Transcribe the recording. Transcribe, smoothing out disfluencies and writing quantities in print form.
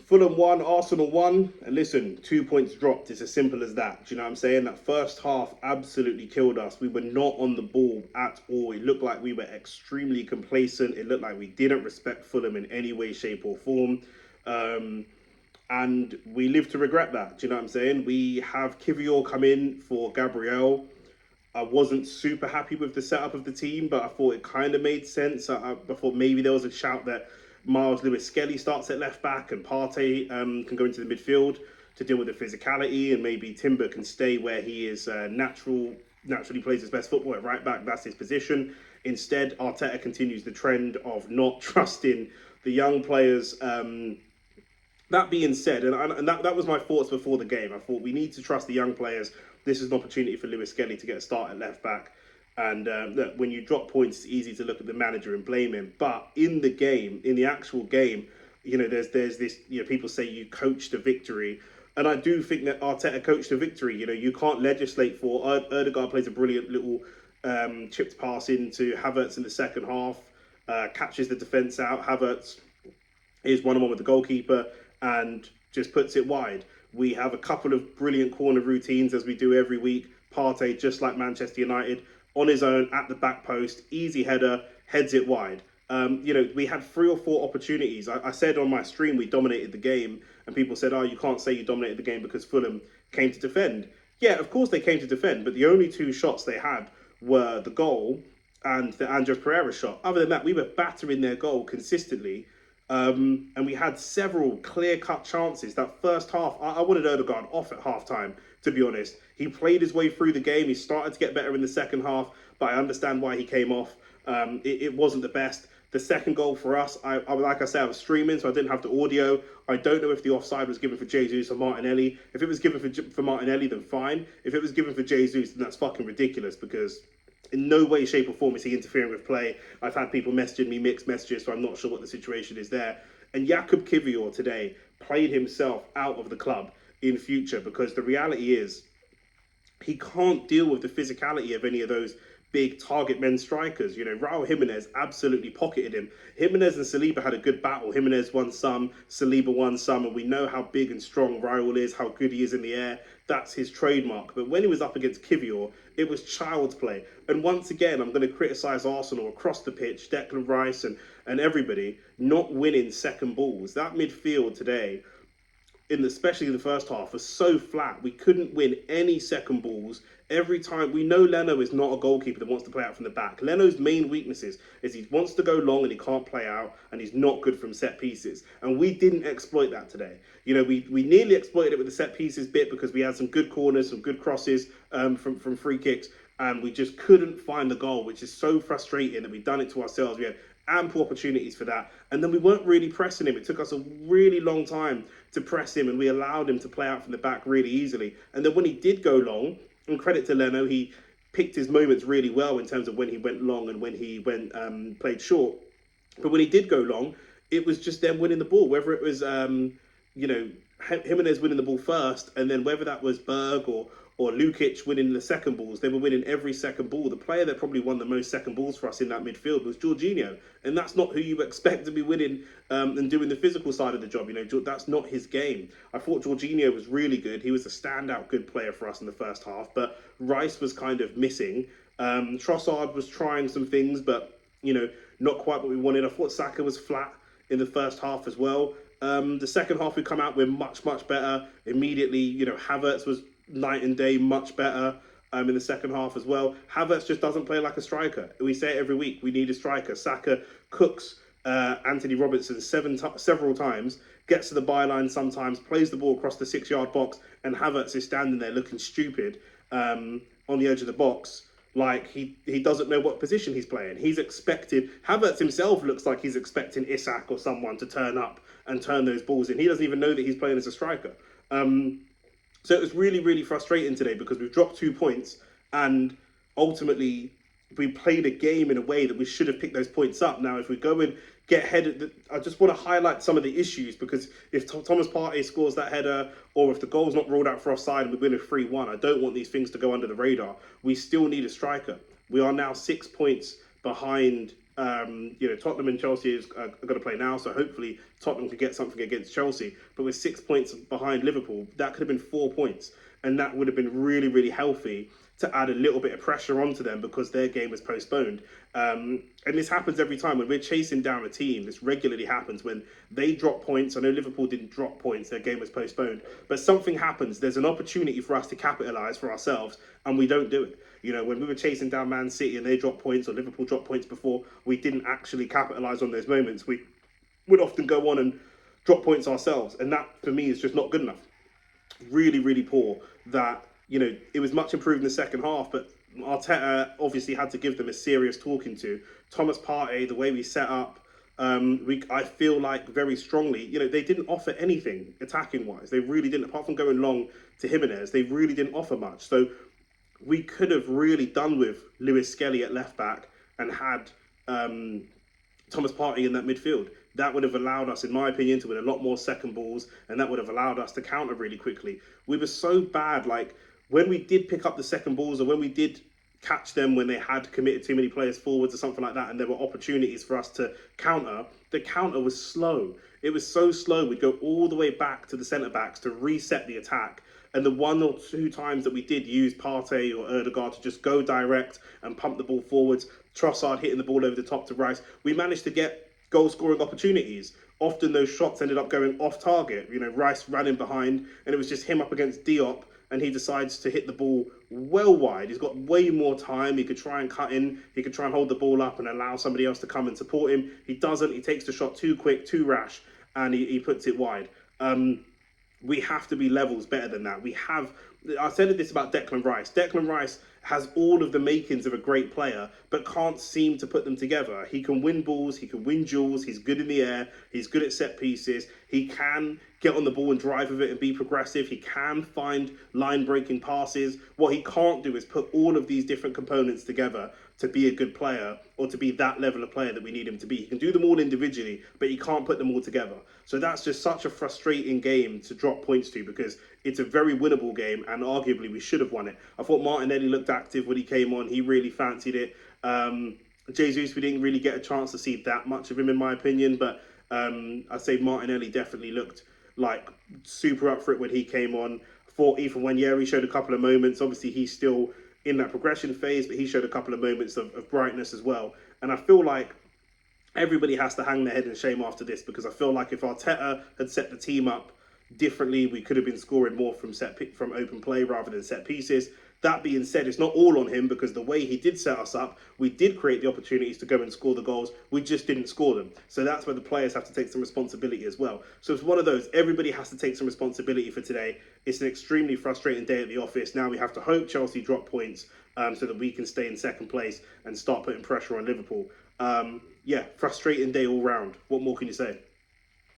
Fulham won, Arsenal won, and listen, 2 points dropped. It's as simple as that. Do you know what I'm saying? That first half absolutely killed us. We were not on the ball at all. It looked like we were extremely complacent. It looked like we didn't respect Fulham in any way, shape, or form. And we live to regret that. Do you know what I'm saying? We have Kivior come in for Gabriel. I wasn't super happy with the setup of the team, but I thought it kind of made sense. I thought maybe there was a shout that Miles Lewis-Skelly starts at left back and Partey can go into the midfield to deal with the physicality, and maybe Timber can stay where he is naturally plays his best football at right back. That's his position. Instead, Arteta continues the trend of not trusting the young players. That being said, and that was my thoughts before the game. I thought we need to trust the young players. This is an opportunity for Lewis-Skelly to get a start at left back. And look, when you drop points, it's easy to look at the manager and blame him. But in the game, in the actual game, there's this, people say you coached a victory. And I do think that Arteta coached a victory. You can't legislate for. Ødegaard plays a brilliant little chipped pass into Havertz in the second half, catches the defence out. Havertz is 1-on-1 with the goalkeeper and just puts it wide. We have a couple of brilliant corner routines as we do every week. Partey, just like Manchester United, on his own at the back post, easy header, heads it wide. We had 3 or 4 opportunities. I said on my stream we dominated the game, and people said, "Oh, you can't say you dominated the game because Fulham came to defend." Yeah, of course they came to defend, but the only 2 shots they had were the goal and the Andres Pereira shot. Other than that, we were battering their goal consistently. And we had several clear-cut chances. That first half, I wanted Ødegaard off at half-time, to be honest. He played his way through the game. He started to get better in the second half, but I understand why he came off. It wasn't the best. The second goal for us, like I said, I was streaming, so I didn't have the audio. I don't know if the offside was given for Jesus or Martinelli. If it was given for Martinelli, then fine. If it was given for Jesus, then that's fucking ridiculous, because in no way, shape or form is he interfering with play. I've had people messaging me mixed messages, so I'm not sure what the situation is there. And Jakub Kivior today played himself out of the club in future, because the reality is he can't deal with the physicality of any of those big target men strikers. Raul Jimenez absolutely pocketed him. Jimenez and Saliba had a good battle. Jimenez won some, Saliba won some, and we know how big and strong Raul is, how good he is in the air. That's his trademark. But when he was up against Kivior, it was child's play. And once again, I'm going to criticise Arsenal across the pitch, Declan Rice and everybody, not winning second balls. That midfield today, especially in the first half, was so flat. We couldn't win any second balls. Every time, we know Leno is not a goalkeeper that wants to play out from the back. Leno's main weaknesses is he wants to go long and he can't play out, and he's not good from set pieces. And we didn't exploit that today. We nearly exploited it with the set pieces bit, because we had some good corners, some good crosses from free kicks, and we just couldn't find the goal, which is so frustrating that we've done it to ourselves. We had ample opportunities for that, and then we weren't really pressing him. It took us a really long time to press him, and we allowed him to play out from the back really easily. And then when he did go long, and credit to Leno, he picked his moments really well in terms of when he went long and when he played short. But when he did go long, it was just them winning the ball, whether it was Jimenez winning the ball first, and then whether that was Berg or Lukic winning the second balls. They were winning every second ball. The player that probably won the most second balls for us in that midfield was Jorginho, and that's not who you expect to be winning and doing the physical side of the job. That's not his game. I thought Jorginho was really good. He was a standout good player for us in the first half, but Rice was kind of missing. Trossard was trying some things, but not quite what we wanted. I thought Saka was flat in the first half as well. The second half we come out, we're much better immediately. Havertz was night and day, much better in the second half as well. Havertz just doesn't play like a striker. We say it every week, we need a striker. Saka cooks Anthony Robertson several times, gets to the byline sometimes, plays the ball across the 6-yard box, and Havertz is standing there looking stupid on the edge of the box, like he doesn't know what position he's playing. Havertz himself looks like he's expecting Isak or someone to turn up and turn those balls in. He doesn't even know that he's playing as a striker. So it was really, really frustrating today, because we've dropped 2 points, and ultimately we played a game in a way that we should have picked those points up. Now, if we go and get headed, I just want to highlight some of the issues, because if Thomas Partey scores that header, or if the goal's not ruled out for offside and we win a 3-1, I don't want these things to go under the radar. We still need a striker. We are now 6 points behind Tottenham and Chelsea are going to play now, so hopefully Tottenham can get something against Chelsea. But with 6 points behind Liverpool, that could have been 4 points, and that would have been really, really healthy to add a little bit of pressure onto them because their game was postponed. And this happens every time when we're chasing down a team. This regularly happens when they drop points. I know Liverpool didn't drop points, their game was postponed, but something happens. There's an opportunity for us to capitalise for ourselves, and we don't do it. When we were chasing down Man City and they dropped points, or Liverpool dropped points before, we didn't actually capitalise on those moments. We would often go on and drop points ourselves, and that for me is just not good enough. Really, really poor. That it was much improved in the second half, but Arteta obviously had to give them a serious talking to. Thomas Partey, the way we set up, I feel like very strongly, they didn't offer anything attacking wise. They really didn't, apart from going long to Jimenez. They really didn't offer much. So we could have really done with Lewis Skelly at left back and had Thomas Partey in that midfield. That would have allowed us, in my opinion, to win a lot more second balls, and that would have allowed us to counter really quickly. We were so bad, like when we did pick up the second balls, or when we did catch them when they had committed too many players forwards or something like that, and there were opportunities for us to counter, the counter was slow. It was so slow. We'd go all the way back to the centre-backs to reset the attack. And the 1 or 2 times that we did use Partey or Ødegaard to just go direct and pump the ball forwards, Trossard hitting the ball over the top to Rice, we managed to get goal-scoring opportunities. Often those shots ended up going off target. Rice ran in behind, and it was just him up against Diop, and he decides to hit the ball well wide. He's got way more time. He could try and cut in. He could try and hold the ball up and allow somebody else to come and support him. He doesn't. He takes the shot too quick, too rash, and he puts it wide. We have to be levels better than that. I said this about Declan Rice. Declan Rice has all of the makings of a great player, but can't seem to put them together. He can win balls, he can win duels, he's good in the air, he's good at set pieces, he can get on the ball and drive with it and be progressive, he can find line-breaking passes. What he can't do is put all of these different components together to be a good player, or to be that level of player that we need him to be. He can do them all individually, but he can't put them all together. So that's just such a frustrating game to drop points to, because it's a very winnable game, and arguably we should have won it. I thought Martinelli looked active when he came on. He really fancied it. Jesus, we didn't really get a chance to see that much of him, in my opinion, but I'd say Martinelli definitely looked like super up for it when he came on. I thought even when he showed a couple of moments. Obviously, he's still in that progression phase, but he showed a couple of moments of brightness as well. And I feel like everybody has to hang their head in shame after this, because I feel like if Arteta had set the team up differently, we could have been scoring more from open play rather than set pieces. That being said, it's not all on him, because the way he did set us up, we did create the opportunities to go and score the goals. We just didn't score them. So that's where the players have to take some responsibility as well. So it's one of those, everybody has to take some responsibility for today. It's an extremely frustrating day at the office. Now we have to hope Chelsea drop points so that we can stay in second place and start putting pressure on Liverpool. Frustrating day all round. What more can you say?